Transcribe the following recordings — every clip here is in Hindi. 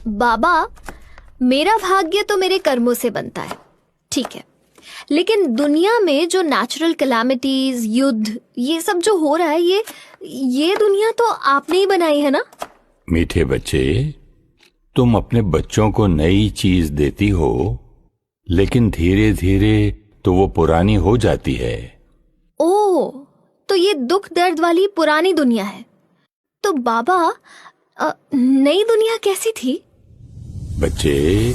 बाबा, मेरा भाग्य तो मेरे कर्मों से बनता है, ठीक है, लेकिन दुनिया में जो नेचुरल कैलामिटीज, युद्ध, ये सब जो हो रहा है, ये दुनिया तो आपने ही बनाई है ना? मीठे बच्चे, तुम अपने बच्चों को नई चीज देती हो, लेकिन धीरे धीरे तो वो पुरानी हो जाती है। ओह, तो ये दुख दर्द वाली पुरानी दुनिया है। तो बाबा, नई दुनिया कैसी थी? बच्चे,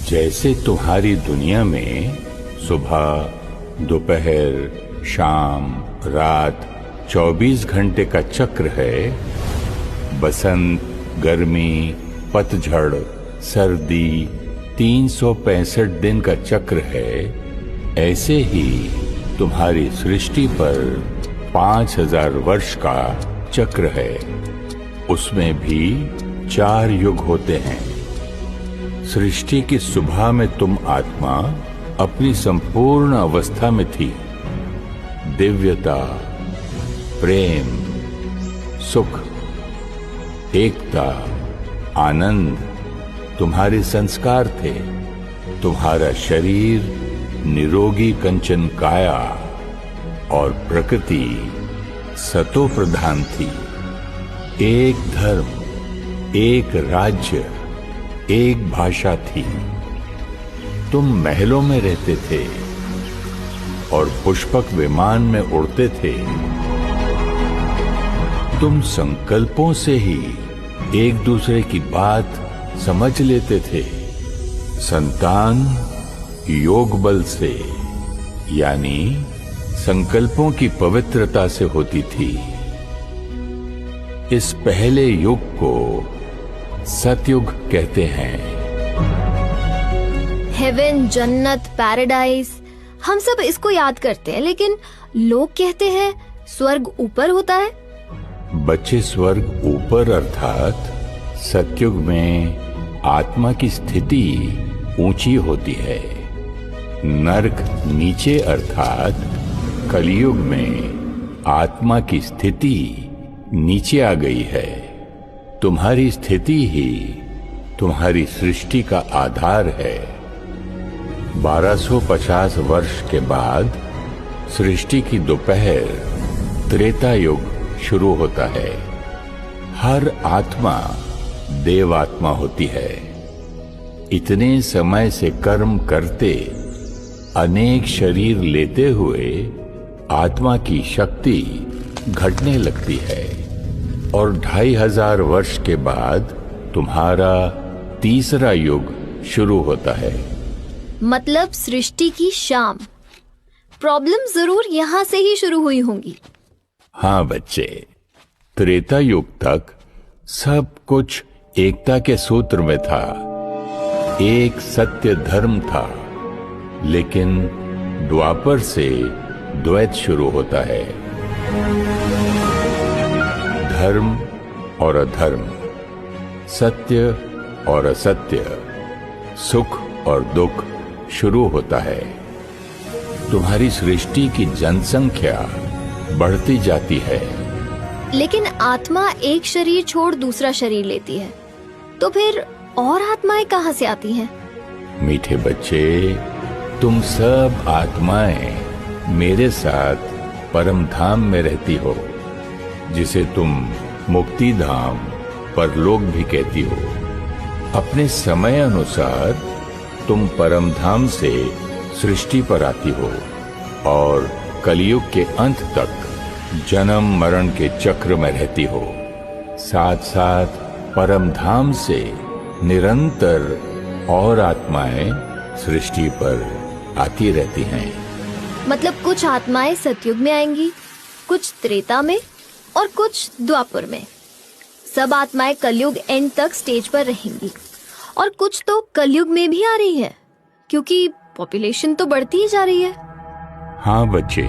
जैसे तुम्हारी दुनिया में सुबह, दोपहर, शाम, रात 24 घंटे का चक्र है, बसंत, गर्मी, पतझड़, सर्दी, 365 दिन का चक्र है, ऐसे ही तुम्हारी सृष्टि पर 5000 वर्ष का चक्र है। उसमें भी 4 युग होते हैं। सृष्टि की सुबह में तुम आत्मा अपनी संपूर्ण अवस्था में थी। दिव्यता, प्रेम, सुख, एकता, आनंद तुम्हारे संस्कार थे। तुम्हारा शरीर निरोगी कंचन काया और प्रकृति सतो प्रधान थी। एक धर्म, एक राज्य, एक भाषा थी। तुम महलों में रहते थे और पुष्पक विमान में उड़ते थे। तुम संकल्पों से ही एक दूसरे की बात समझ लेते थे। संतान योग बल से, यानी संकल्पों की पवित्रता से होती थी। इस पहले युग को सतयुग कहते हैं। हेवन, जन्नत, पैराडाइज, हम सब इसको याद करते हैं, लेकिन लोग कहते हैं स्वर्ग ऊपर होता है। बच्चे, स्वर्ग ऊपर अर्थात सतयुग में आत्मा की स्थिति ऊंची होती है। नरक नीचे अर्थात कलयुग में आत्मा की स्थिति नीचे आ गई है। तुम्हारी स्थिति ही तुम्हारी सृष्टि का आधार है। 1250 वर्ष के बाद सृष्टि की दोपहर त्रेता युग शुरू होता है। हर आत्मा देवात्मा होती है। इतने समय से कर्म करते, अनेक शरीर लेते हुए आत्मा की शक्ति घटने लगती है और 2500 वर्ष के बाद तुम्हारा तीसरा युग शुरू होता है। मतलब सृष्टि की शाम। प्रॉब्लम जरूर यहाँ से ही शुरू हुई होंगी। हाँ बच्चे, त्रेता युग तक सब कुछ एकता के सूत्र में था। एक सत्य धर्म था, लेकिन द्वापर से द्वैत शुरू होता है। धर्म और अधर्म, सत्य और असत्य, सुख और दुख शुरू होता है। तुम्हारी सृष्टि की जनसंख्या बढ़ती जाती है। लेकिन आत्मा एक शरीर छोड़ दूसरा शरीर लेती है, तो फिर और आत्माएं कहाँ से आती हैं? मीठे बच्चे, तुम सब आत्माएं मेरे साथ परम धाम में रहती हो, जिसे तुम मुक्ति धाम, परलोक भी कहती हो। अपने समय अनुसार तुम परम धाम से सृष्टि पर आती हो और कलयुग के अंत तक जन्म मरण के चक्र में रहती हो। साथ साथ परम धाम से निरंतर और आत्माएं सृष्टि पर आती रहती हैं। मतलब कुछ आत्माएं सतयुग में आएंगी, कुछ त्रेता में और कुछ द्वापर में। सब आत्माएं कलयुग एंड तक स्टेज पर रहेंगी और कुछ तो कलयुग में भी आ रही है, क्योंकि पॉपुलेशन तो बढ़ती ही जा रही है। हाँ बच्चे,